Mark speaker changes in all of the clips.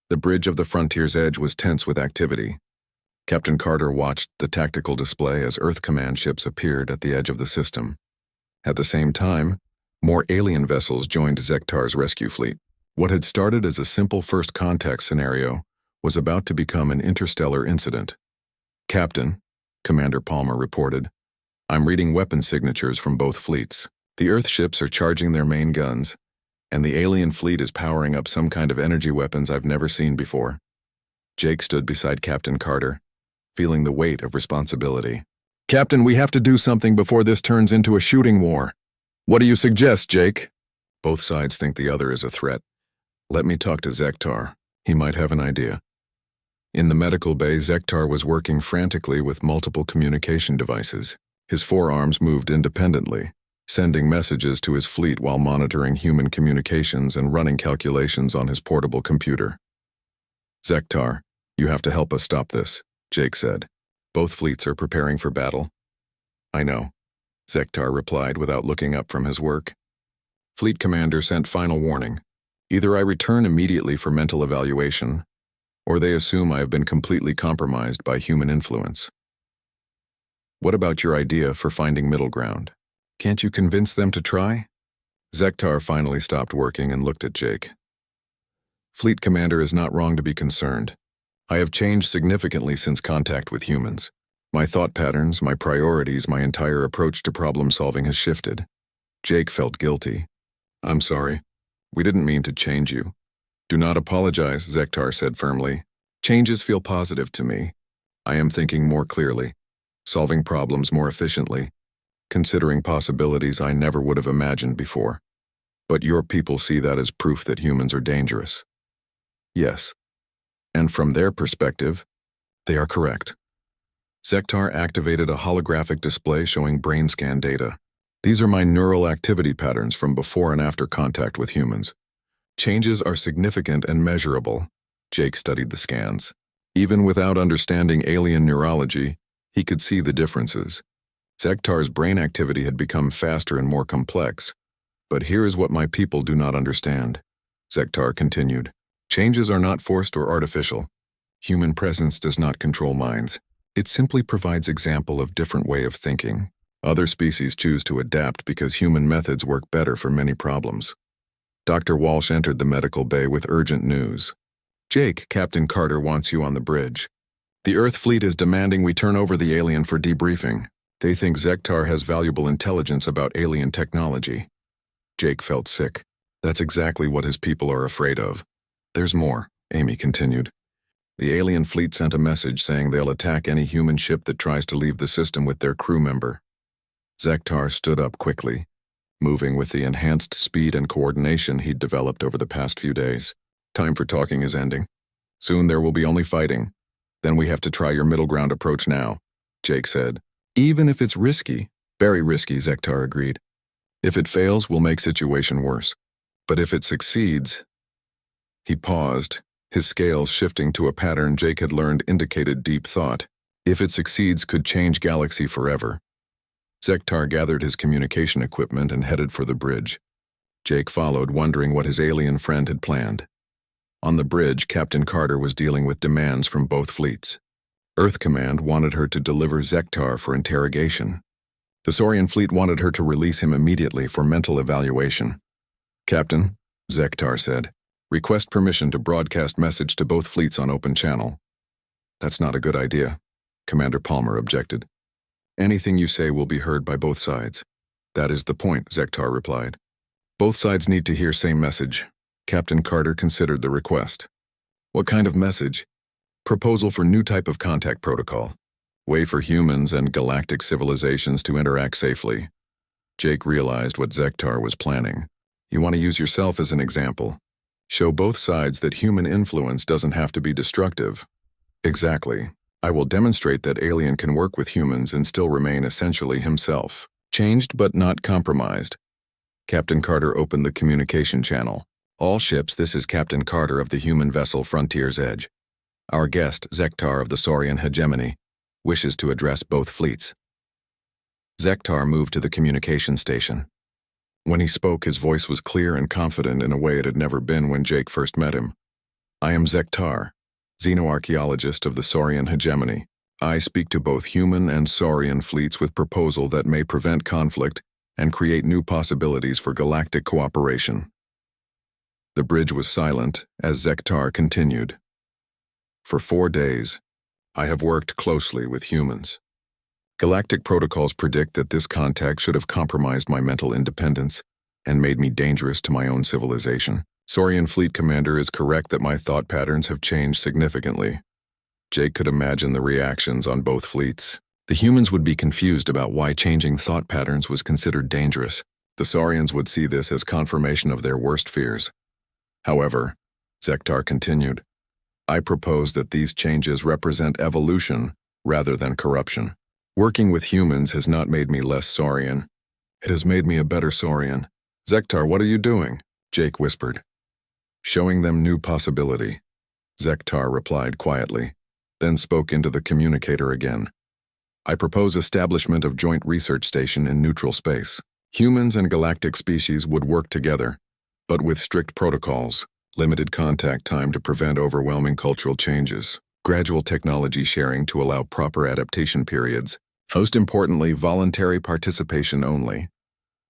Speaker 1: The bridge of the frontier's edge was tense with activity. Captain Carter watched the tactical display as Earth Command ships appeared at the edge of the system. At the same time, more alien vessels joined Zektar's rescue fleet. What had started as a simple first contact scenario was about to become an interstellar incident. "Captain," Commander Palmer reported, "I'm reading weapon signatures from both fleets. The Earth ships are charging their main guns, and the alien fleet is powering up some kind of energy weapons I've never seen before." Jake stood beside Captain Carter, feeling the weight of responsibility. "Captain, we have to do something before this turns into a shooting war. What do you suggest, Jake?" "Both sides think the other is a threat. Let me talk to Zektar. He might have an idea." In the medical bay, Zektar was working frantically with multiple communication devices. His forearms moved independently, sending messages to his fleet while monitoring human communications and running calculations on his portable computer. "Zektar, you have to help us stop this," Jake said. "Both fleets are preparing for battle." "I know," Zektar replied without looking up from his work. Fleet commander sent final warning. "Either I return immediately for mental evaluation, or they assume I have been completely compromised by human influence. What about your idea for finding middle ground? Can't you convince them to try?" Zektar finally stopped working and looked at Jake. "Fleet commander is not wrong to be concerned. I have changed significantly since contact with humans. My thought patterns, my priorities, my entire approach to problem solving has shifted." Jake felt guilty. "I'm sorry. We didn't mean to change you." "Do not apologize," Zektar said firmly. "Changes feel positive to me. I am thinking more clearly, solving problems more efficiently, considering possibilities I never would have imagined before. But your people see that as proof that humans are dangerous." "Yes. And from their perspective, they are correct." Zektar activated a holographic display showing brain scan data. "These are my neural activity patterns from before and after contact with humans. Changes are significant and measurable." Jake studied the scans. Even without understanding alien neurology, he could see the differences. Zektar's brain activity had become faster and more complex. "But here is what my people do not understand," Zektar continued. "Changes are not forced or artificial. Human presence does not control minds. It simply provides example of different way of thinking. Other species choose to adapt because human methods work better for many problems." Dr. Walsh entered the medical bay with urgent news. "Jake, Captain Carter wants you on the bridge. The Earth fleet is demanding we turn over the alien for debriefing. They think Zektar has valuable intelligence about alien technology." Jake felt sick. That's exactly what his people are afraid of. "There's more," Amy continued. "The alien fleet sent a message saying they'll attack any human ship that tries to leave the system with their crew member." Zektar stood up quickly, moving with the enhanced speed and coordination he'd developed over the past few days. "Time for talking is ending. Soon there will be only fighting. Then we have to try your middle ground approach now," Jake said. "Even if it's risky." "Very risky," Zektar agreed. "If it fails, we'll make situation worse. But if it succeeds..." He paused, his scales shifting to a pattern Jake had learned indicated deep thought. "If it succeeds, could change galaxy forever." Zektar gathered his communication equipment and headed for the bridge. Jake followed, wondering what his alien friend had planned. On the bridge, Captain Carter was dealing with demands from both fleets. Earth Command wanted her to deliver Zektar for interrogation. The Saurian fleet wanted her to release him immediately for mental evaluation. "Captain," Zektar said, "request permission to broadcast message to both fleets on open channel." "That's not a good idea," Commander Palmer objected. "Anything you say will be heard by both sides." "That is the point," Zektar replied. "Both sides need to hear same message." Captain Carter considered the request. "What kind of message?" "Proposal for new type of contact protocol. Way for humans and galactic civilizations to interact safely." Jake realized what Zektar was planning. "You want to use yourself as an example. Show both sides that human influence doesn't have to be destructive." "Exactly. I will demonstrate that alien can work with humans and still remain essentially himself. Changed but not compromised." Captain Carter opened the communication channel. "All ships, this is Captain Carter of the human vessel Frontier's Edge. Our guest, Zektar of the Saurian hegemony, wishes to address both fleets." Zektar moved to the communication station. When he spoke, his voice was clear and confident in a way it had never been when Jake first met him. I am Zektar, xenoarchaeologist of the Saurian hegemony. I speak to both human and Saurian fleets with proposal that may prevent conflict and create new possibilities for galactic cooperation. The bridge was silent as Zektar continued. For 4 days, I have worked closely with humans. Galactic protocols predict that this contact should have compromised my mental independence and made me dangerous to my own civilization. Saurian Fleet Commander is correct that my thought patterns have changed significantly. Jake could imagine the reactions on both fleets. The humans would be confused about why changing thought patterns was considered dangerous. The Saurians would see this as confirmation of their worst fears. However, Zektar continued, I propose that these changes represent evolution rather than corruption. Working with humans has not made me less Saurian. It has made me a better Saurian. Zektar, what are you doing? Jake whispered. Showing them new possibility. Zektar replied quietly, then spoke into the communicator again. I propose establishment of joint research station in neutral space. Humans and galactic species would work together, but with strict protocols, limited contact time to prevent overwhelming cultural changes, gradual technology sharing to allow proper adaptation periods. Most importantly, voluntary participation only.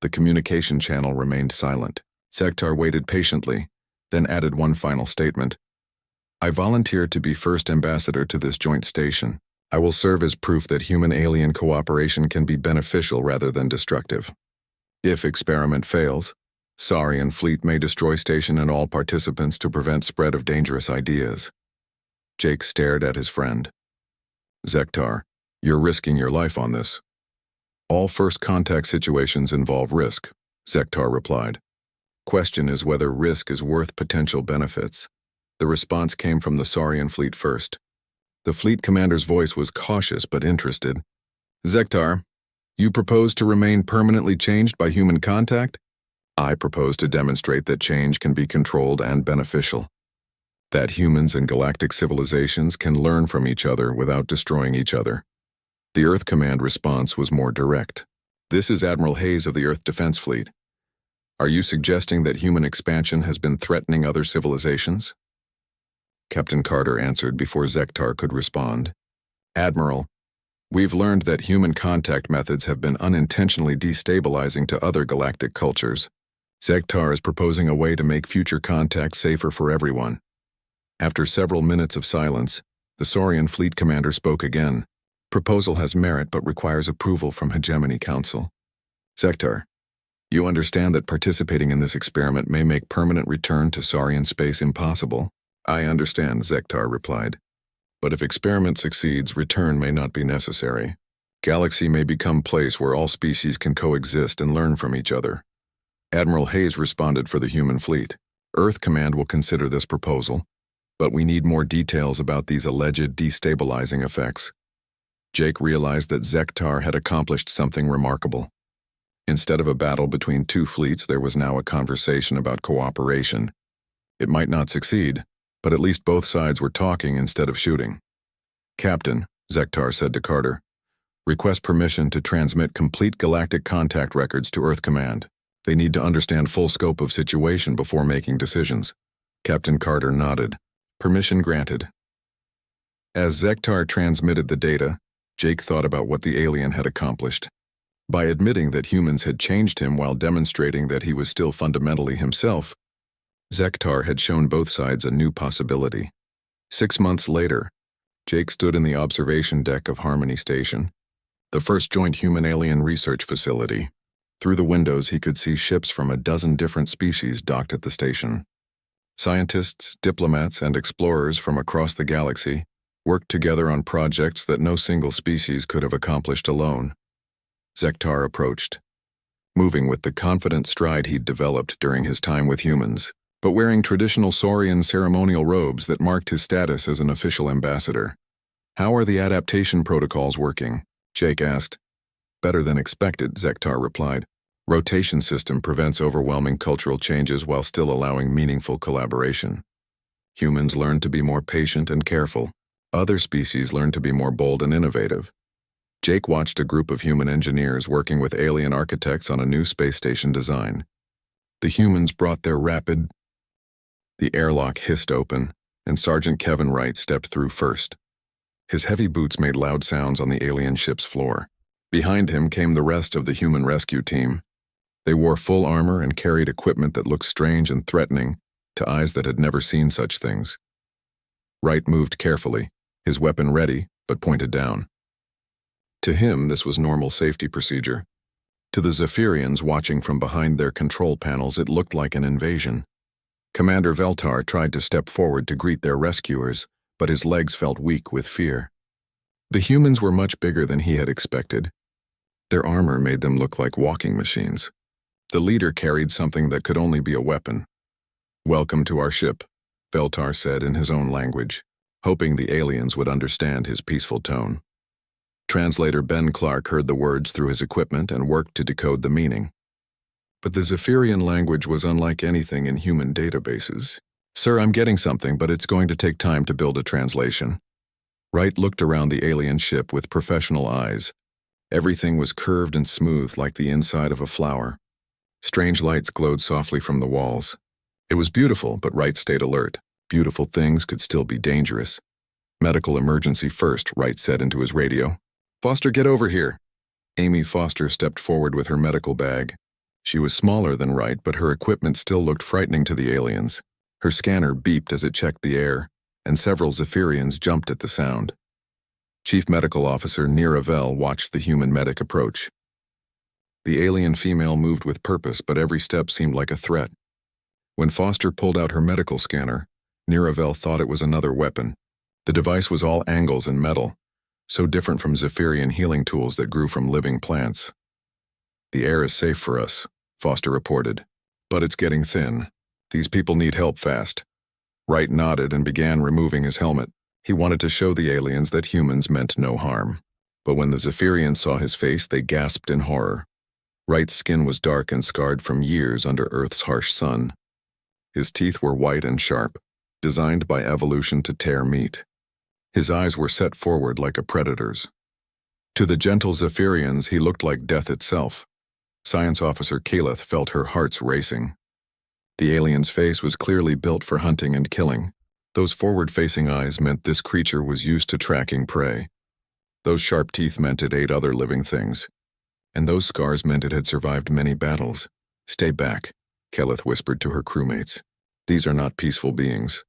Speaker 1: The communication channel remained silent. Zektar waited patiently, then added one final statement. I volunteer to be first ambassador to this joint station. I will serve as proof that human-alien cooperation can be beneficial rather than destructive. If experiment fails, Saurian fleet may destroy station and all participants to prevent spread of dangerous ideas. Jake stared at his friend. Zektar, you're risking your life on this. All first contact situations involve risk, Zektar replied. Question is whether risk is worth potential benefits. The response came from the Saurian fleet first. The fleet commander's voice was cautious but interested. Zektar, you propose to remain permanently changed by human contact? I propose to demonstrate that change can be controlled and beneficial. That humans and galactic civilizations can learn from each other without destroying each other. The Earth Command response was more direct. This is Admiral Hayes of the Earth Defense Fleet. Are you suggesting that human expansion has been threatening other civilizations? Captain Carter answered before Zektar could respond. Admiral, we've learned that human contact methods have been unintentionally destabilizing to other galactic cultures. Zektar is proposing a way to make future contact safer for everyone. After several minutes of silence, the Saurian Fleet Commander spoke again. Proposal has merit but requires approval from Hegemony Council. Zektar, you understand that participating in this experiment may make permanent return to Saurian space impossible? I understand, Zektar replied. But if experiment succeeds, return may not be necessary. Galaxy may become place where all species can coexist and learn from each other. Admiral Hayes responded for the human fleet. Earth Command will consider this proposal, but we need more details about these alleged destabilizing effects. Jake realized that Zektar had accomplished something remarkable. Instead of a battle between two fleets, there was now a conversation about cooperation. It might not succeed, but at least both sides were talking instead of shooting. Captain, Zektar said to Carter, request permission to transmit complete galactic contact records to Earth Command. They need to understand full scope of situation before making decisions. Captain Carter nodded. Permission granted. As Zektar transmitted the data, Jake thought about what the alien had accomplished. By admitting that humans had changed him while demonstrating that he was still fundamentally himself, Zektar had shown both sides a new possibility. 6 months later, Jake stood in the observation deck of Harmony Station, the first joint human-alien research facility. Through the windows he could see ships from a dozen different species docked at the station. Scientists, diplomats, and explorers from across the galaxy worked together on projects that no single species could have accomplished alone. Zektar approached, moving with the confident stride he'd developed during his time with humans, but wearing traditional Saurian ceremonial robes that marked his status as an official ambassador. How are the adaptation protocols working? Jake asked. Better than expected, Zektar replied. Rotation system prevents overwhelming cultural changes while still allowing meaningful collaboration. Humans learn to be more patient and careful. Other species learn to be more bold and innovative. Jake watched a group of human engineers working with alien architects on a new space station design. The humans brought their rapid... The airlock hissed open, and Sergeant Kevin Wright stepped through first. His heavy boots made loud sounds on the alien ship's floor. Behind him came the rest of the human rescue team. They wore full armor and carried equipment that looked strange and threatening to eyes that had never seen such things. Wright moved carefully, his weapon ready, but pointed down. To him, this was normal safety procedure. To the Zephyrians watching from behind their control panels, it looked like an invasion. Commander Veltar tried to step forward to greet their rescuers, but his legs felt weak with fear. The humans were much bigger than he had expected. Their armor made them look like walking machines. The leader carried something that could only be a weapon. "Welcome to our ship," Veltar said in his own language, hoping the aliens would understand his peaceful tone. Translator Ben Clark heard the words through his equipment and worked to decode the meaning. But the Zephyrian language was unlike anything in human databases. "Sir, I'm getting something, but it's going to take time to build a translation." Wright looked around the alien ship with professional eyes. Everything was curved and smooth like the inside of a flower. Strange lights glowed softly from the walls. It was beautiful, but Wright stayed alert. Beautiful things could still be dangerous. "Medical emergency first," Wright said into his radio. "Foster, get over here." Amy Foster stepped forward with her medical bag. She was smaller than Wright, but her equipment still looked frightening to the aliens. Her scanner beeped as it checked the air, and several Zephyrians jumped at the sound. Chief Medical Officer Nira Vel watched the human medic approach. The alien female moved with purpose, but every step seemed like a threat. When Foster pulled out her medical scanner, Nira Vel thought it was another weapon. The device was all angles and metal, so different from Zephyrian healing tools that grew from living plants. "The air is safe for us," Foster reported, "but it's getting thin. These people need help fast." Wright nodded and began removing his helmet. He wanted to show the aliens that humans meant no harm. But when the Zephyrians saw his face, they gasped in horror. Wright's skin was dark and scarred from years under Earth's harsh sun. His teeth were white and sharp, designed by evolution to tear meat. His eyes were set forward like a predator's. To the gentle Zephyrians, he looked like death itself. Science Officer Kaleth felt her hearts racing. The alien's face was clearly built for hunting and killing. Those forward-facing eyes meant this creature was used to tracking prey. Those sharp teeth meant it ate other living things. And those scars meant it had survived many battles. "Stay back," Kaleth whispered to her crewmates. "These are not peaceful beings."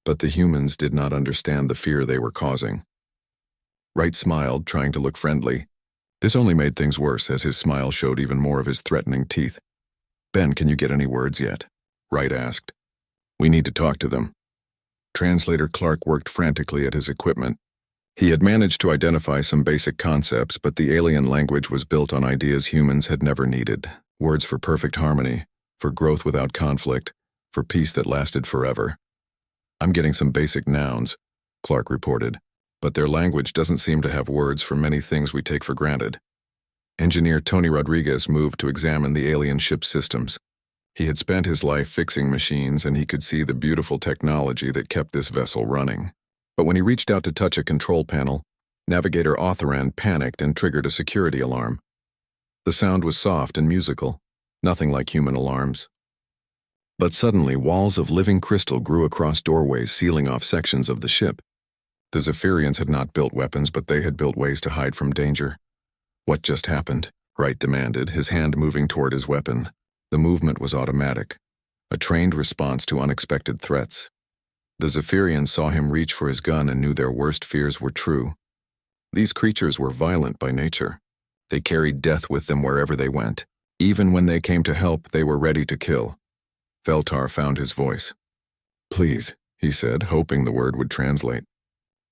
Speaker 1: But the humans did not understand the fear they were causing. Wright smiled, trying to look friendly. This only made things worse, as his smile showed even more of his threatening teeth. "Ben, can you get any words yet?" Wright asked. "We need to talk to them." Translator Clark worked frantically at his equipment. He had managed to identify some basic concepts, but the alien language was built on ideas humans had never needed. Words for perfect harmony, for growth without conflict, for peace that lasted forever. "I'm getting some basic nouns," Clark reported, "but their language doesn't seem to have words for many things we take for granted." Engineer Tony Rodriguez moved to examine the alien ship's systems. He had spent his life fixing machines, and he could see the beautiful technology that kept this vessel running. But when he reached out to touch a control panel, Navigator Authoran panicked and triggered a security alarm. The sound was soft and musical, nothing like human alarms. But suddenly, walls of living crystal grew across doorways, sealing off sections of the ship. The Zephyrians had not built weapons, but they had built ways to hide from danger. "What just happened?" Wright demanded, his hand moving toward his weapon. The movement was automatic, a trained response to unexpected threats. The Zephyrians saw him reach for his gun and knew their worst fears were true. These creatures were violent by nature. They carried death with them wherever they went. Even when they came to help, they were ready to kill. Veltar found his voice. "Please," he said, hoping the word would translate.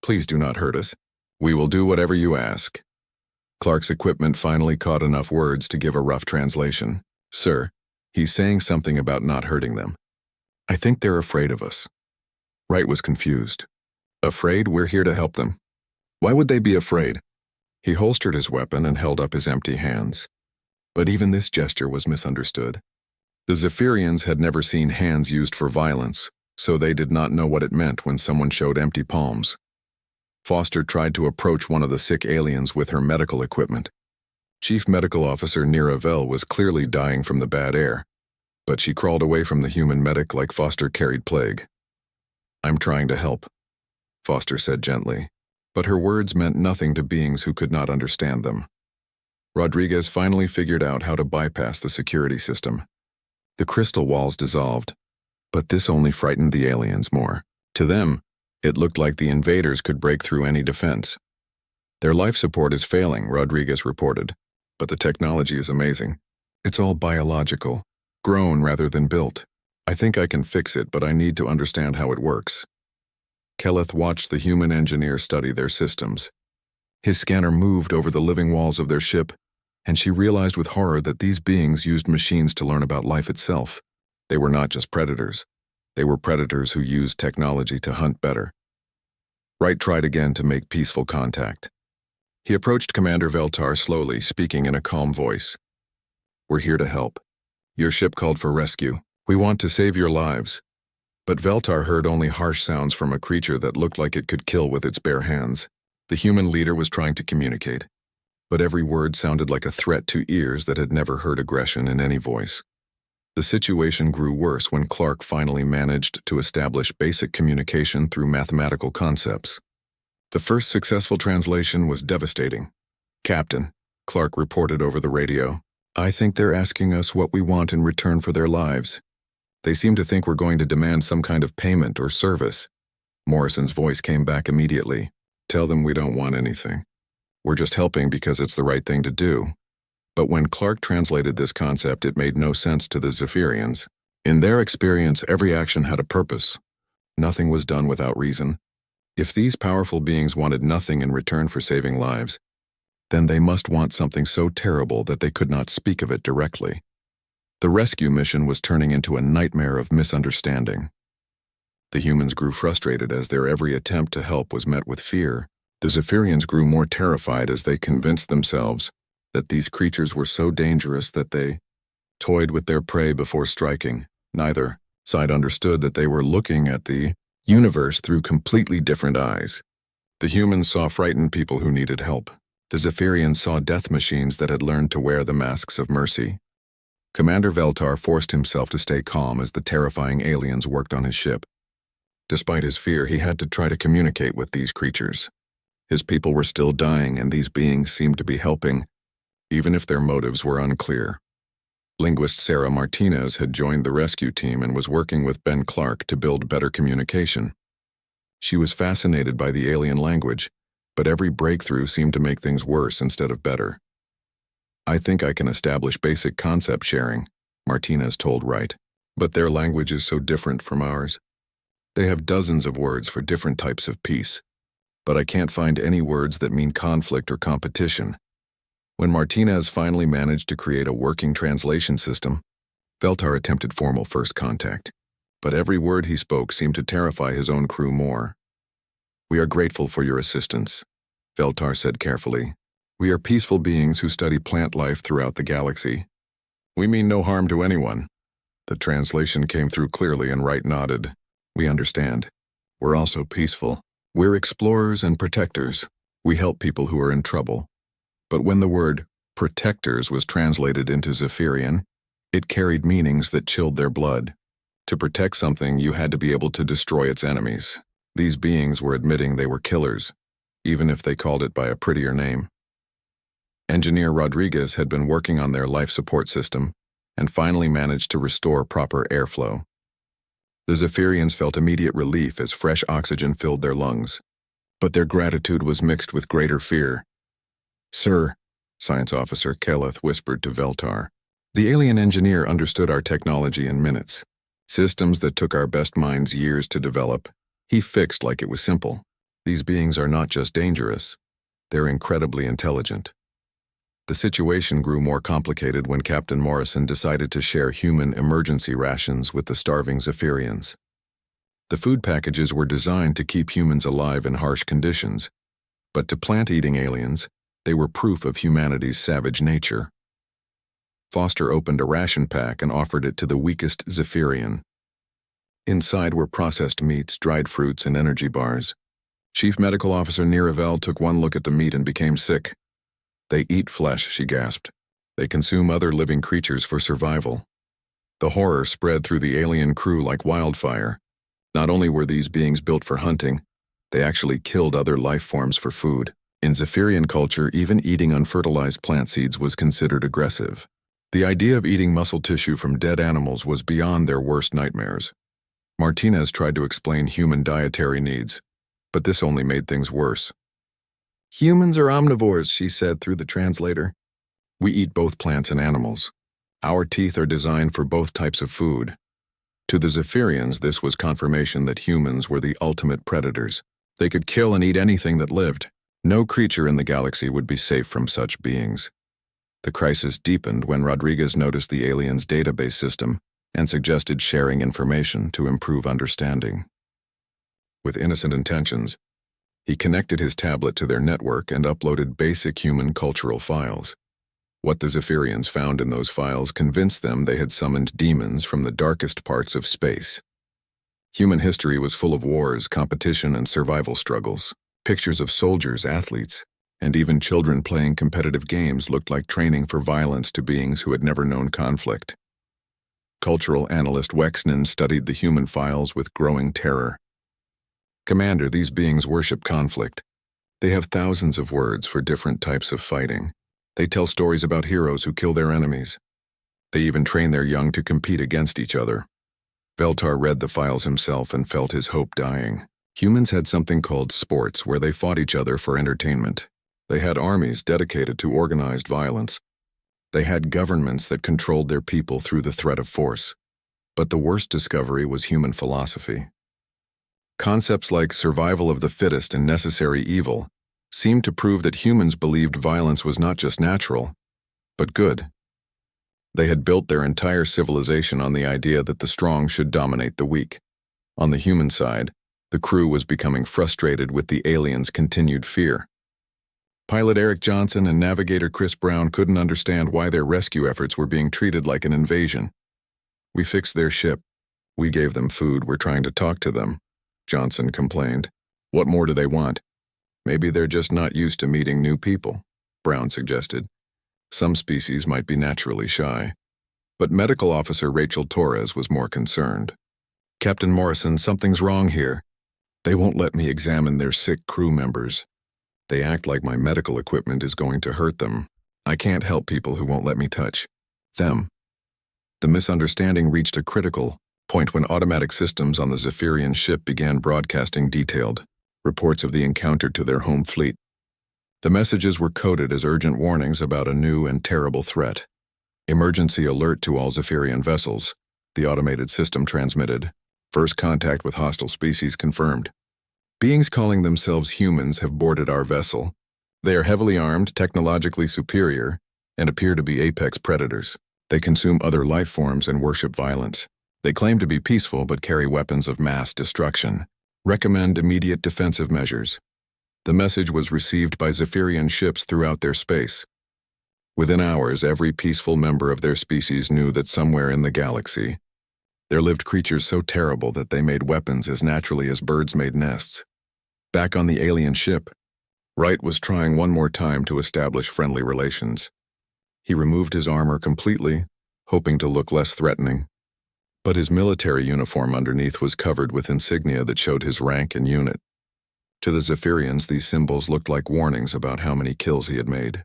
Speaker 1: "Please do not hurt us. We will do whatever you ask." Clark's equipment finally caught enough words to give a rough translation. "Sir, he's saying something about not hurting them. I think they're afraid of us." Wright was confused. "Afraid? We're here to help them. Why would they be afraid?" He holstered his weapon and held up his empty hands. But even this gesture was misunderstood. The Zephyrians had never seen hands used for violence, so they did not know what it meant when someone showed empty palms. Foster tried to approach one of the sick aliens with her medical equipment. Chief Medical Officer Nira Vel was clearly dying from the bad air, but she crawled away from the human medic like Foster carried plague. I'm trying to help, Foster said gently, but her words meant nothing to beings who could not understand them. Rodriguez finally figured out how to bypass the security system. The crystal walls dissolved, but this only frightened the aliens more. To them, it looked like the invaders could break through any defense. Their life support is failing, Rodriguez reported, but the technology is amazing. It's all biological, grown rather than built. I think I can fix it, but I need to understand how it works. Kelleth watched the human engineer study their systems. His scanner moved over the living walls of their ship, and she realized with horror that these beings used machines to learn about life itself. They were not just predators. They were predators who used technology to hunt better. Wright tried again to make peaceful contact. He approached Commander Veltar slowly, speaking in a calm voice. We're here to help. Your ship called for rescue. We want to save your lives. But Veltar heard only harsh sounds from a creature that looked like it could kill with its bare hands. The human leader was trying to communicate, but every word sounded like a threat to ears that had never heard aggression in any voice. The situation grew worse when Clark finally managed to establish basic communication through mathematical concepts. The first successful translation was devastating. Captain, Clark reported over the radio, I think they're asking us what we want in return for their lives. They seem to think we're going to demand some kind of payment or service. Morrison's voice came back immediately. Tell them we don't want anything. We're just helping because it's the right thing to do. But when Clark translated this concept, it made no sense to the Zephyrians. In their experience, every action had a purpose. Nothing was done without reason. If these powerful beings wanted nothing in return for saving lives, then they must want something so terrible that they could not speak of it directly. The rescue mission was turning into a nightmare of misunderstanding. The humans grew frustrated as their every attempt to help was met with fear. The Zephyrians grew more terrified as they convinced themselves that these creatures were so dangerous that they toyed with their prey before striking. Neither side understood that they were looking at the universe through completely different eyes. The humans saw frightened people who needed help. The Zephyrians saw death machines that had learned to wear the masks of mercy. Commander Veltar forced himself to stay calm as the terrifying aliens worked on his ship. Despite his fear, he had to try to communicate with these creatures. His people were still dying, and these beings seemed to be helping, even if their motives were unclear. Linguist Sarah Martinez had joined the rescue team and was working with Ben Clark to build better communication. She was fascinated by the alien language, but every breakthrough seemed to make things worse instead of better. I think I can establish basic concept sharing, Martinez told Wright, but their language is so different from ours. They have dozens of words for different types of peace, but I can't find any words that mean conflict or competition. When Martinez finally managed to create a working translation system, Veltar attempted formal first contact, but every word he spoke seemed to terrify his own crew more. We are grateful for your assistance, Veltar said carefully. We are peaceful beings who study plant life throughout the galaxy. We mean no harm to anyone. The translation came through clearly and Wright nodded. We understand. We're also peaceful. We're explorers and protectors. We help people who are in trouble. But when the word protectors was translated into Zephyrian, it carried meanings that chilled their blood. To protect something, you had to be able to destroy its enemies. These beings were admitting they were killers, even if they called it by a prettier name. Engineer Rodriguez had been working on their life support system and finally managed to restore proper airflow. The Zephyrians felt immediate relief as fresh oxygen filled their lungs, but their gratitude was mixed with greater fear. Sir, Science Officer Kelleth whispered to Veltar, the alien engineer understood our technology in minutes. Systems that took our best minds years to develop, he fixed like it was simple. These beings are not just dangerous, they're incredibly intelligent. The situation grew more complicated when Captain Morrison decided to share human emergency rations with the starving Zephyrians. The food packages were designed to keep humans alive in harsh conditions, but to plant-eating aliens, they were proof of humanity's savage nature. Foster opened a ration pack and offered it to the weakest Zephyrian. Inside were processed meats, dried fruits, and energy bars. Chief Medical Officer Niravel took one look at the meat and became sick. They eat flesh, she gasped. They consume other living creatures for survival. The horror spread through the alien crew like wildfire. Not only were these beings built for hunting, they actually killed other life forms for food. In Zephyrian culture, even eating unfertilized plant seeds was considered aggressive. The idea of eating muscle tissue from dead animals was beyond their worst nightmares. Martinez tried to explain human dietary needs, but this only made things worse. "Humans are omnivores," she said through the translator. "We eat both plants and animals. Our teeth are designed for both types of food." To the Zephyrians, this was confirmation that humans were the ultimate predators. They could kill and eat anything that lived. No creature in the galaxy would be safe from such beings. The crisis deepened when Rodriguez noticed the aliens' database system and suggested sharing information to improve understanding. With innocent intentions, he connected his tablet to their network and uploaded basic human cultural files. What the Zephyrians found in those files convinced them they had summoned demons from the darkest parts of space. Human history was full of wars, competition, and survival struggles. Pictures of soldiers, athletes, and even children playing competitive games looked like training for violence to beings who had never known conflict. Cultural analyst Wexnan studied the human files with growing terror. "Commander, these beings worship conflict. They have thousands of words for different types of fighting. They tell stories about heroes who kill their enemies. They even train their young to compete against each other." Veltar read the files himself and felt his hope dying. Humans had something called sports where they fought each other for entertainment. They had armies dedicated to organized violence. They had governments that controlled their people through the threat of force. But the worst discovery was human philosophy. Concepts like survival of the fittest and necessary evil seemed to prove that humans believed violence was not just natural, but good. They had built their entire civilization on the idea that the strong should dominate the weak. On the human side, the crew was becoming frustrated with the aliens' continued fear. Pilot Eric Johnson and navigator Chris Brown couldn't understand why their rescue efforts were being treated like an invasion. "We fixed their ship. We gave them food. We're trying to talk to them," Johnson complained. "What more do they want?" "Maybe they're just not used to meeting new people," Brown suggested. "Some species might be naturally shy." But Medical Officer Rachel Torres was more concerned. "Captain Morrison, something's wrong here. They won't let me examine their sick crew members. They act like my medical equipment is going to hurt them. I can't help people who won't let me touch them." The misunderstanding reached a critical point when automatic systems on the Zephyrian ship began broadcasting detailed reports of the encounter to their home fleet. The messages were coded as urgent warnings about a new and terrible threat. "Emergency alert to all Zephyrian vessels," the automated system transmitted. "First contact with hostile species confirmed. Beings calling themselves humans have boarded our vessel. They are heavily armed, technologically superior, and appear to be apex predators. They consume other life forms and worship violence. They claim to be peaceful but carry weapons of mass destruction. Recommend immediate defensive measures." The message was received by Zephyrian ships throughout their space. Within hours, every peaceful member of their species knew that somewhere in the galaxy, there lived creatures so terrible that they made weapons as naturally as birds made nests. Back on the alien ship, Wright was trying one more time to establish friendly relations. He removed his armor completely, hoping to look less threatening. But his military uniform underneath was covered with insignia that showed his rank and unit. To the Zephyrians, these symbols looked like warnings about how many kills he had made.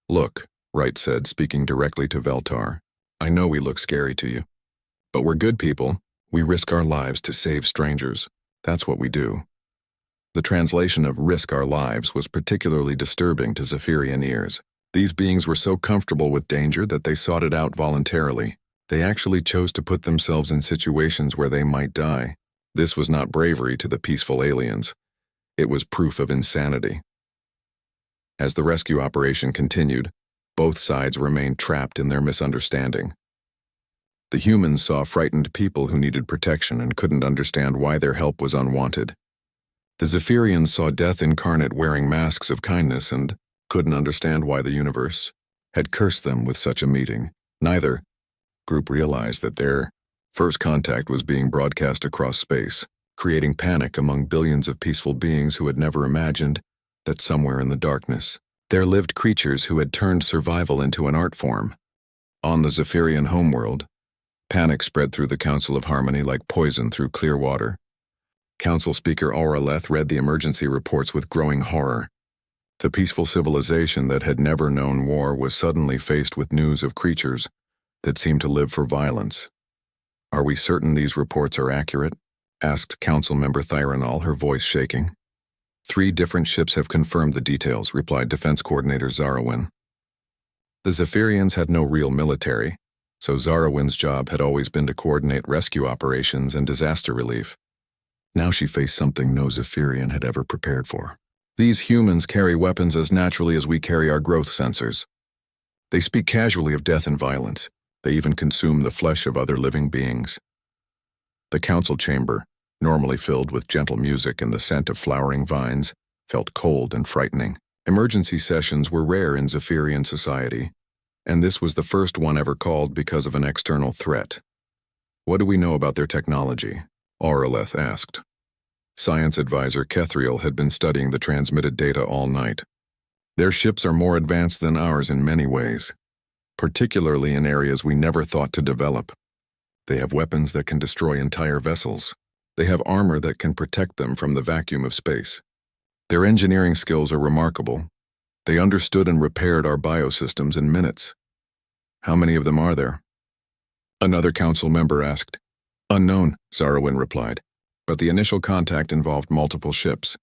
Speaker 1: "Look," Wright said, speaking directly to Veltar, "I know we look scary to you. But we're good people. We risk our lives to save strangers. That's what we do." The translation of "risk our lives" was particularly disturbing to Zephyrian ears. These beings were so comfortable with danger that they sought it out voluntarily. They actually chose to put themselves in situations where they might die. This was not bravery to the peaceful aliens. It was proof of insanity. As the rescue operation continued, both sides remained trapped in their misunderstanding. The humans saw frightened people who needed protection and couldn't understand why their help was unwanted. The Zephyrians saw death incarnate wearing masks of kindness and couldn't understand why the universe had cursed them with such a meeting. Neither group realized that their first contact was being broadcast across space, creating panic among billions of peaceful beings who had never imagined that somewhere in the darkness, there lived creatures who had turned survival into an art form. On the Zephyrian homeworld, panic spread through the Council of Harmony like poison through clear water. Council Speaker Auraleth read the emergency reports with growing horror. The peaceful civilization that had never known war was suddenly faced with news of creatures that seemed to live for violence. "Are we certain these reports are accurate?" asked Council Member Thyronol, her voice shaking. "3 different ships have confirmed the details," replied Defense Coordinator Zarowin. The Zephyrians had no real military, so Zarowin's job had always been to coordinate rescue operations and disaster relief. Now she faced something no Zephyrian had ever prepared for. These humans carry weapons as naturally as we carry our growth sensors. They speak casually of death and violence. They even consume the flesh of other living beings. The council chamber, normally filled with gentle music and the scent of flowering vines, felt cold and frightening. Emergency sessions were rare in Zephyrian society, and this was the first one ever called because of an external threat. "What do we know about their technology?" Auraleth asked. Science advisor Kethriel had been studying the transmitted data all night. "Their ships are more advanced than ours in many ways, particularly in areas we never thought to develop. They have weapons that can destroy entire vessels. They have armor that can protect them from the vacuum of space. Their engineering skills are remarkable. They understood and repaired our biosystems in minutes." "How many of them are there?" another council member asked. "Unknown," Zarowin replied, "but the initial contact involved multiple ships.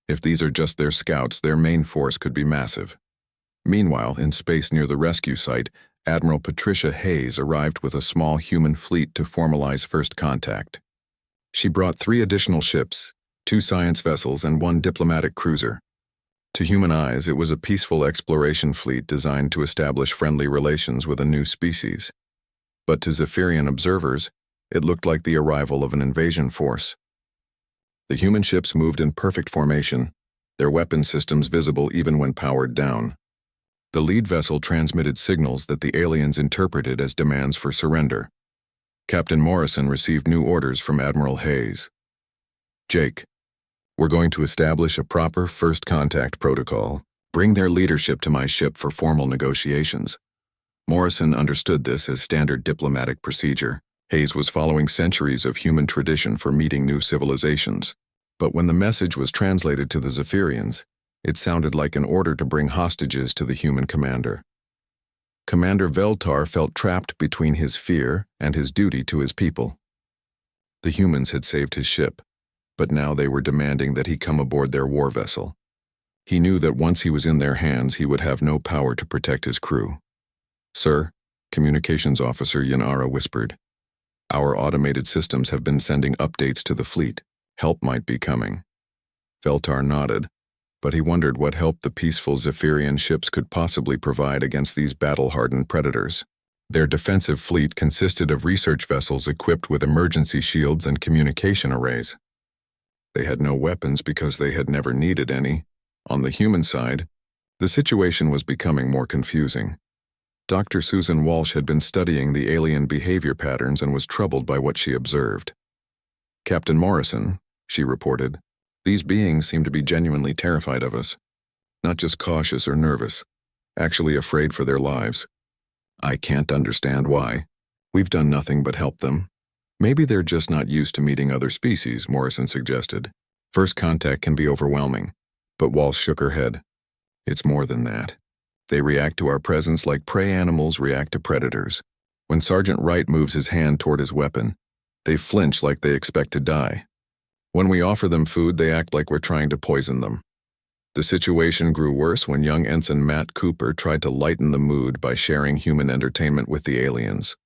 Speaker 1: If these are just their scouts, their main force could be massive." Meanwhile, in space near the rescue site, Admiral Patricia Hayes arrived with a small human fleet to formalize first contact. She brought 3 additional ships, 2 science vessels and 1 diplomatic cruiser. To human eyes, it was a peaceful exploration fleet designed to establish friendly relations with a new species. But to Zephyrian observers, it looked like the arrival of an invasion force. The human ships moved in perfect formation, their weapon systems visible even when powered down. The lead vessel transmitted signals that the aliens interpreted as demands for surrender. Captain Morrison received new orders from Admiral Hayes. "Jake, we're going to establish a proper first contact protocol. Bring their leadership to my ship for formal negotiations." Morrison understood this as standard diplomatic procedure. Hayes was following centuries of human tradition for meeting new civilizations. But when the message was translated to the Zephyrians, it sounded like an order to bring hostages to the human commander. Commander Veltar felt trapped between his fear and his duty to his people. The humans had saved his ship, but now they were demanding that he come aboard their war vessel. He knew that once he was in their hands, he would have no power to protect his crew. "Sir," Communications Officer Yanara whispered, "our automated systems have been sending updates to the fleet. Help might be coming." Veltar nodded, but he wondered what help the peaceful Zephyrian ships could possibly provide against these battle-hardened predators. Their defensive fleet consisted of research vessels equipped with emergency shields and communication arrays. They had no weapons because they had never needed any. On the human side, the situation was becoming more confusing. Dr. Susan Walsh had been studying the alien behavior patterns and was troubled by what she observed. "Captain Morrison," she reported, "these beings seem to be genuinely terrified of us. Not just cautious or nervous, actually afraid for their lives. I can't understand why. We've done nothing but help them." "Maybe they're just not used to meeting other species," Morrison suggested. "First contact can be overwhelming." But Walsh shook her head. "It's more than that. They react to our presence like prey animals react to predators. When Sergeant Wright moves his hand toward his weapon, they flinch like they expect to die. When we offer them food, they act like we're trying to poison them." The situation grew worse when young Ensign Matt Cooper tried to lighten the mood by sharing human entertainment with the aliens.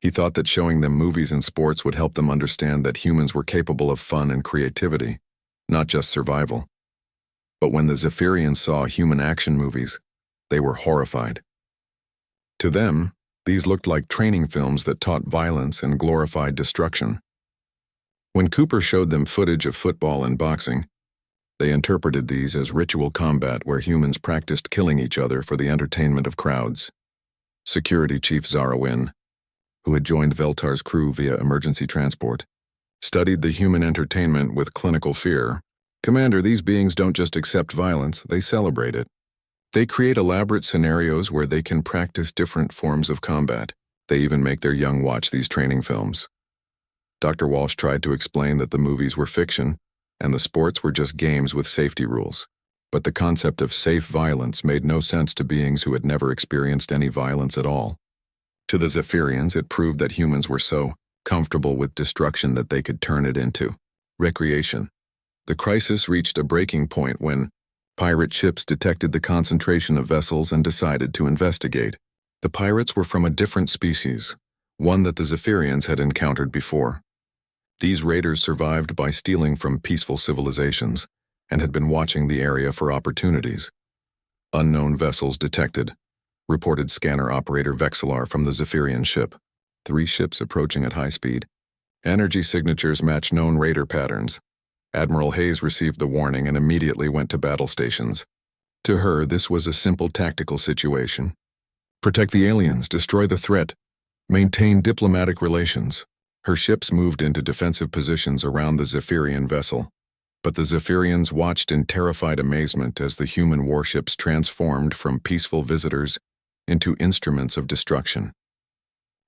Speaker 1: He thought that showing them movies and sports would help them understand that humans were capable of fun and creativity, not just survival. But when the Zephyrians saw human action movies, they were horrified. To them, these looked like training films that taught violence and glorified destruction. When Cooper showed them footage of football and boxing, they interpreted these as ritual combat where humans practiced killing each other for the entertainment of crowds. Security Chief Zarowin, who had joined Veltar's crew via emergency transport, studied the human entertainment with clinical fear. "Commander, these beings don't just accept violence, they celebrate it. They create elaborate scenarios where they can practice different forms of combat. They even make their young watch these training films." Dr. Walsh tried to explain that the movies were fiction and the sports were just games with safety rules. But the concept of safe violence made no sense to beings who had never experienced any violence at all. To the Zephyrians, it proved that humans were so comfortable with destruction that they could turn it into recreation. The crisis reached a breaking point when pirate ships detected the concentration of vessels and decided to investigate. The pirates were from a different species, one that the Zephyrians had encountered before. These raiders survived by stealing from peaceful civilizations and had been watching the area for opportunities. Unknown vessels detected, reported scanner operator Vexillar from the Zephyrian ship. 3 ships approaching at high speed. Energy signatures match known raider patterns. Admiral Hayes received the warning and immediately went to battle stations. To her, this was a simple tactical situation. Protect the aliens, destroy the threat, maintain diplomatic relations. Her ships moved into defensive positions around the Zephyrian vessel. But the Zephyrians watched in terrified amazement as the human warships transformed from peaceful visitors into instruments of destruction.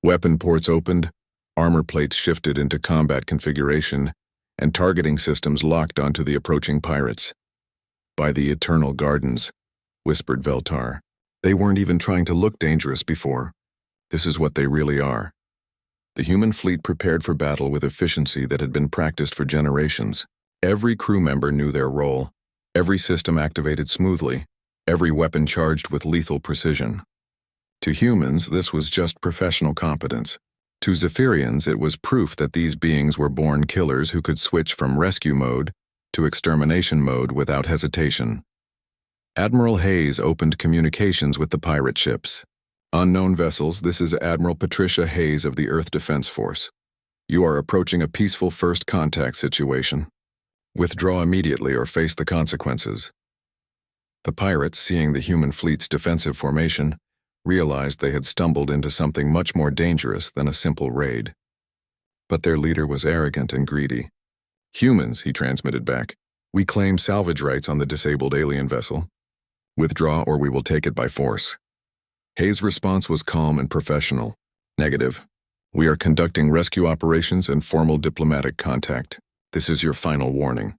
Speaker 1: Weapon ports opened, armor plates shifted into combat configuration, and targeting systems locked onto the approaching pirates. By the eternal gardens, whispered Veltar. They weren't even trying to look dangerous before. This is what they really are. The human fleet prepared for battle with efficiency that had been practiced for generations. Every crew member knew their role, every system activated smoothly, every weapon charged with lethal precision. To humans, this was just professional competence. To Zephyrians, it was proof that these beings were born killers who could switch from rescue mode to extermination mode without hesitation. Admiral Hayes opened communications with the pirate ships. Unknown vessels, this is Admiral Patricia Hayes of the Earth Defense Force. You are approaching a peaceful first contact situation. Withdraw immediately or face the consequences. The pirates, seeing the human fleet's defensive formation, realized they had stumbled into something much more dangerous than a simple raid. But their leader was arrogant and greedy. Humans, he transmitted back, we claim salvage rights on the disabled alien vessel. Withdraw or we will take it by force. Hayes' response was calm and professional. Negative. We are conducting rescue operations and formal diplomatic contact. This is your final warning.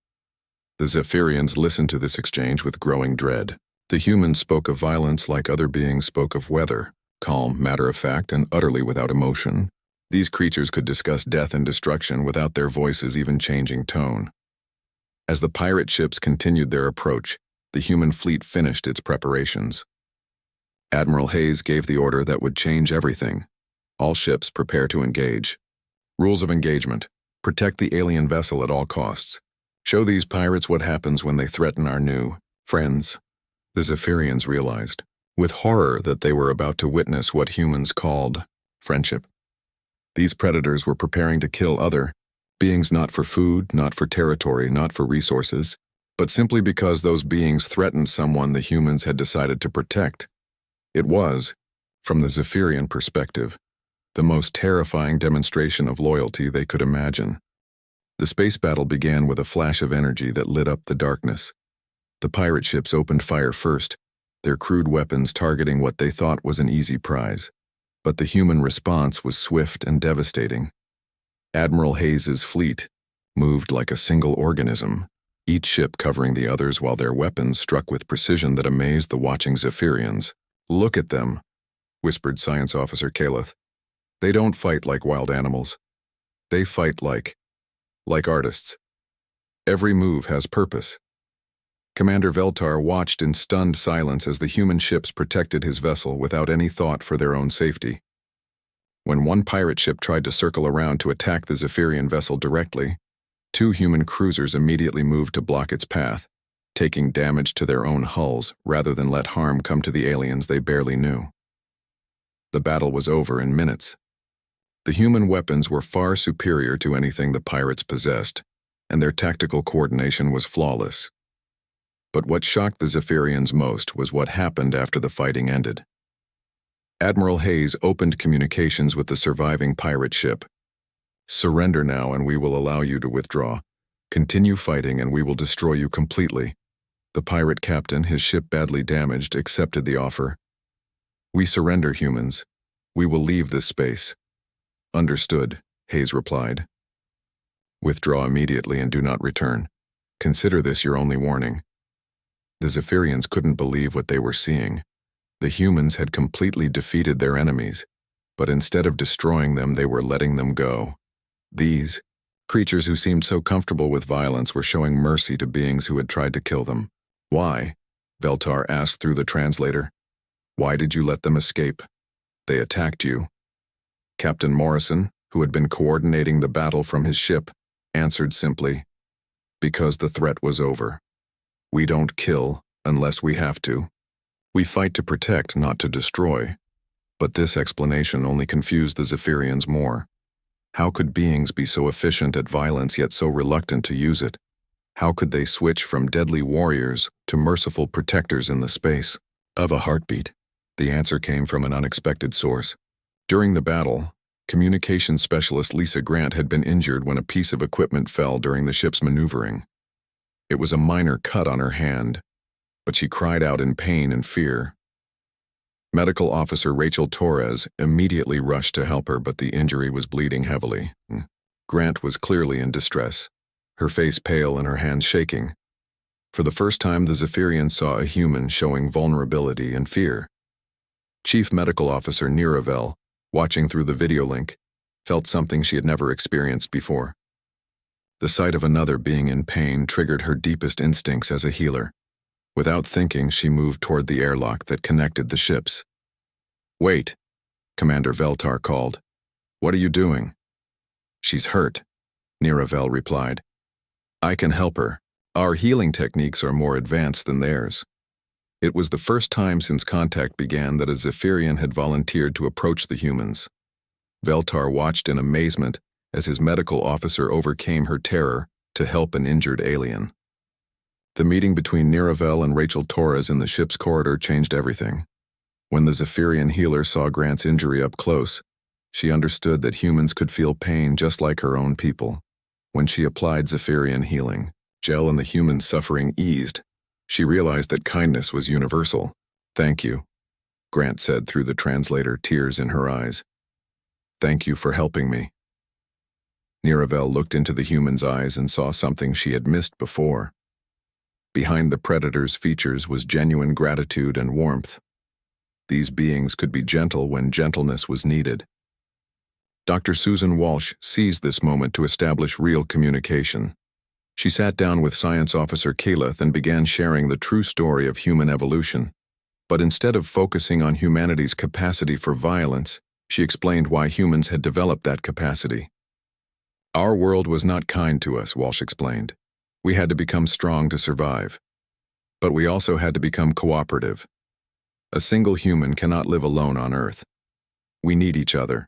Speaker 1: The Zephyrians listened to this exchange with growing dread. The humans spoke of violence like other beings spoke of weather, calm, matter-of-fact, and utterly without emotion. These creatures could discuss death and destruction without their voices even changing tone. As the pirate ships continued their approach, the human fleet finished its preparations. Admiral Hayes gave the order that would change everything. All ships prepare to engage. Rules of engagement. Protect the alien vessel at all costs. Show these pirates what happens when they threaten our new friends. The Zephyrians realized, with horror, that they were about to witness what humans called friendship. These predators were preparing to kill other beings not for food, not for territory, not for resources, but simply because those beings threatened someone the humans had decided to protect. It was, from the Zephyrian perspective, the most terrifying demonstration of loyalty they could imagine. The space battle began with a flash of energy that lit up the darkness. The pirate ships opened fire first, their crude weapons targeting what they thought was an easy prize. But the human response was swift and devastating. Admiral Hayes's fleet moved like a single organism, each ship covering the others while their weapons struck with precision that amazed the watching Zephyrians. Look at them, whispered Science Officer Kaleth. They don't fight like wild animals. They fight like artists. Every move has purpose. Commander Veltar watched in stunned silence as the human ships protected his vessel without any thought for their own safety. When one pirate ship tried to circle around to attack the Zephyrian vessel directly, 2 human cruisers immediately moved to block its path, taking damage to their own hulls rather than let harm come to the aliens they barely knew. The battle was over in minutes. The human weapons were far superior to anything the pirates possessed, and their tactical coordination was flawless. But what shocked the Zephyrians most was what happened after the fighting ended. Admiral Hayes opened communications with the surviving pirate ship. Surrender now and we will allow you to withdraw. Continue fighting and we will destroy you completely. The pirate captain, his ship badly damaged, accepted the offer. We surrender, humans. We will leave this space. Understood, Hayes replied. Withdraw immediately and do not return. Consider this your only warning. The Zephyrians couldn't believe what they were seeing. The humans had completely defeated their enemies, but instead of destroying them, they were letting them go. These creatures who seemed so comfortable with violence were showing mercy to beings who had tried to kill them. Why? Veltar asked through the translator. Why did you let them escape? They attacked you. Captain Morrison, who had been coordinating the battle from his ship, answered simply, because the threat was over. We don't kill unless we have to. We fight to protect, not to destroy. But this explanation only confused the Zephyrians more. How could beings be so efficient at violence yet so reluctant to use it? How could they switch from deadly warriors to merciful protectors in the space of a heartbeat? The answer came from an unexpected source. During the battle, communications specialist Lisa Grant had been injured when a piece of equipment fell during the ship's maneuvering. It was a minor cut on her hand, but she cried out in pain and fear. Medical officer Rachel Torres immediately rushed to help her, but the injury was bleeding heavily. Grant was clearly in distress, her face pale and her hands shaking. For the first time, the Zephyrians saw a human showing vulnerability and fear. Chief Medical Officer Niravel, watching through the video link, felt something she had never experienced before. The sight of another being in pain triggered her deepest instincts as a healer. Without thinking, she moved toward the airlock that connected the ships. Wait, Commander Veltar called. What are you doing? She's hurt, Niravel replied. I can help her. Our healing techniques are more advanced than theirs. It was the first time since contact began that a Zephyrian had volunteered to approach the humans. Veltar watched in amazement as his medical officer overcame her terror to help an injured alien. The meeting between Niravel and Rachel Torres in the ship's corridor changed everything. When the Zephyrian healer saw Grant's injury up close, she understood that humans could feel pain just like her own people. When she applied Zephyrian healing gel and the human's suffering eased, she realized that kindness was universal. Thank you, Grant said through the translator, tears in her eyes. Thank you for helping me. Niravel looked into the human's eyes and saw something she had missed before. Behind the predator's features was genuine gratitude and warmth. These beings could be gentle when gentleness was needed. Dr. Susan Walsh seized this moment to establish real communication. She sat down with Science Officer Kaleth and began sharing the true story of human evolution. But instead of focusing on humanity's capacity for violence, she explained why humans had developed that capacity. Our world was not kind to us, Walsh explained. We had to become strong to survive. But we also had to become cooperative. A single human cannot live alone on Earth. We need each other.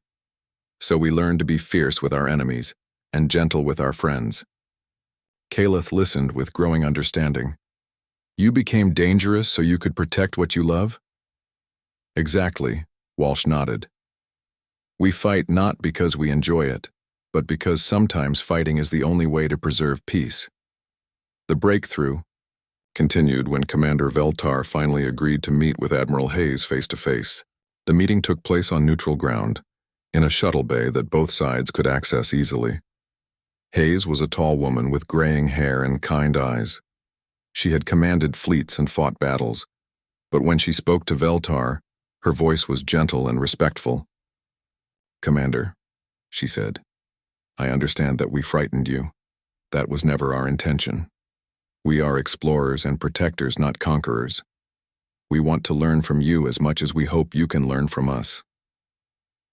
Speaker 1: So we learned to be fierce with our enemies and gentle with our friends. Kaleth listened with growing understanding. You became dangerous so you could protect what you love? Exactly, Walsh nodded. We fight not because we enjoy it, but because sometimes fighting is the only way to preserve peace. The breakthrough continued when Commander Veltar finally agreed to meet with Admiral Hayes face-to-face. The meeting took place on neutral ground, in a shuttle bay that both sides could access easily. Hayes was a tall woman with graying hair and kind eyes. She had commanded fleets and fought battles, but when she spoke to Veltar, her voice was gentle and respectful. Commander, she said, I understand that we frightened you. That was never our intention. We are explorers and protectors, not conquerors. We want to learn from you as much as we hope you can learn from us.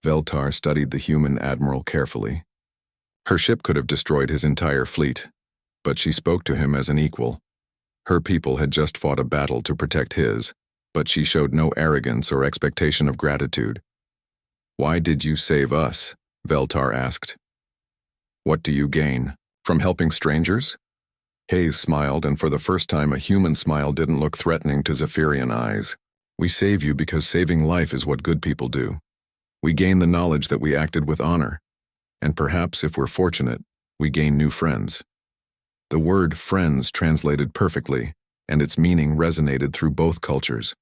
Speaker 1: Veltar studied the human admiral carefully. Her ship could have destroyed his entire fleet, but she spoke to him as an equal. Her people had just fought a battle to protect his, but she showed no arrogance or expectation of gratitude. Why did you save us? Veltar asked. What do you gain from helping strangers? Hayes smiled, and for the first time a human smile didn't look threatening to Zephyrian eyes. We save you because saving life is what good people do. We gain the knowledge that we acted with honor, and perhaps, if we're fortunate, we gain new friends. The word friends translated perfectly, and its meaning resonated through both cultures.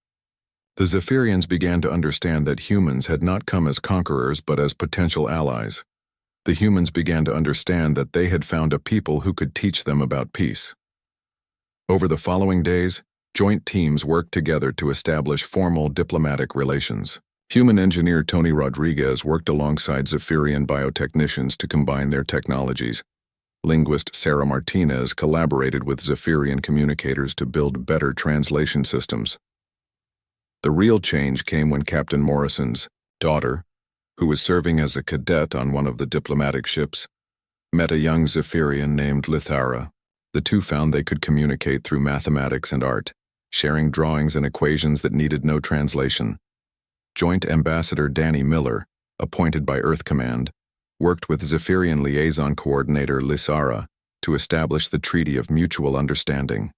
Speaker 1: The Zephyrians began to understand that humans had not come as conquerors but as potential allies. The humans began to understand that they had found a people who could teach them about peace. Over the following days, joint teams worked together to establish formal diplomatic relations. Human engineer Tony Rodriguez worked alongside Zephyrian biotechnicians to combine their technologies. Linguist Sarah Martinez collaborated with Zephyrian communicators to build better translation systems. The real change came when Captain Morrison's daughter, who was serving as a cadet on one of the diplomatic ships, met a young Zephyrian named Lithara. The two found they could communicate through mathematics and art, sharing drawings and equations that needed no translation. Joint Ambassador Danny Miller, appointed by Earth Command, worked with Zephyrian Liaison Coordinator Lysara to establish the Treaty of Mutual Understanding.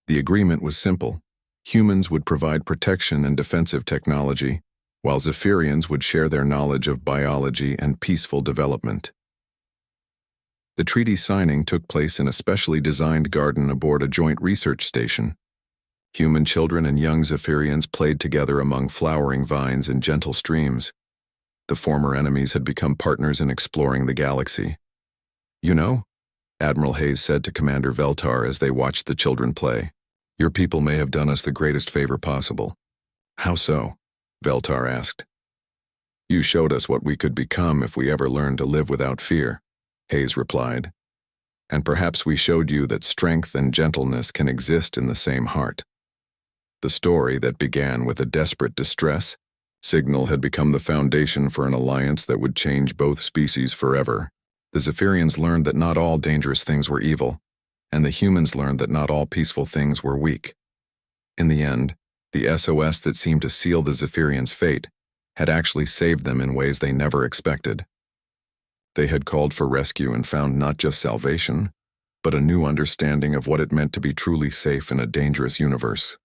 Speaker 1: The agreement was simple. Humans would provide protection and defensive technology, while Zephyrians would share their knowledge of biology and peaceful development. The treaty signing took place in a specially designed garden aboard a joint research station. Human children and young Zephyrians played together among flowering vines and gentle streams. The former enemies had become partners in exploring the galaxy. "You know," Admiral Hayes said to Commander Veltar as they watched the children play, "your people may have done us the greatest favor possible." "How so?" Veltar asked. "You showed us what we could become if we ever learned to live without fear," Hayes replied. "And perhaps we showed you that strength and gentleness can exist in the same heart." The story that began with a desperate distress signal had become the foundation for an alliance that would change both species forever. The Zephyrians learned that not all dangerous things were evil, and the humans learned that not all peaceful things were weak. In the end, the SOS that seemed to seal the Zephyrians' fate had actually saved them in ways they never expected. They had called for rescue and found not just salvation, but a new understanding of what it meant to be truly safe in a dangerous universe.